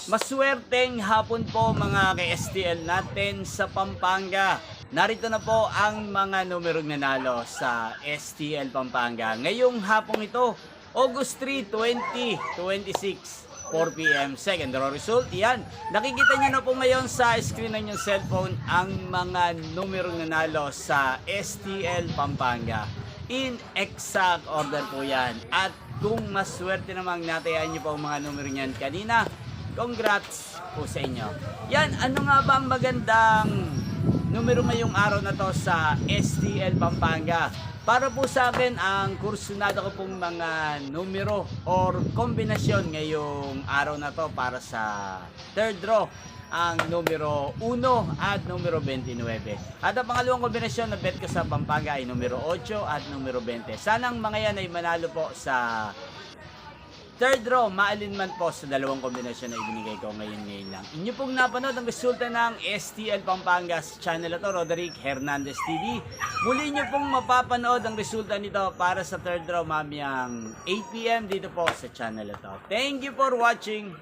Maswerteng hapon po mga ka-STL natin sa Pampanga. Narito na po ang mga numerong nanalo sa STL Pampanga. Ngayong hapong ito, August 3, 2026, 4 p.m. Second draw result, yan. Nakikita nyo na po ngayon sa screen ng inyong cellphone ang mga numerong nanalo sa STL Pampanga. In exact order po yan. At kung maswerte namang natayaan nyo po ang mga numero niyan kanina, congrats po sa inyo. Yan, ano nga ba ang magandang numero ngayong araw na to sa STL Pampanga? Para po sa akin, ang kursunada ko pong mga numero or kombinasyon ngayong araw na to para sa third draw, ang numero 1 at numero 29. At ang pangalawang kombinasyon na bet ko sa Pampanga ay numero 8 at numero 20. Sanang mga yan ay manalo po sa third draw, maalinman po sa dalawang kombinasyon na ibinigay ko ngayon lang. Inyo pong napanood ang resulta ng STL Pampanga sa channel na to, Roderick Hernandez TV. Muli nyo pong mapapanood ang resulta nito para sa third draw mamayang 8 p.m. dito po sa channel na to. Thank you for watching.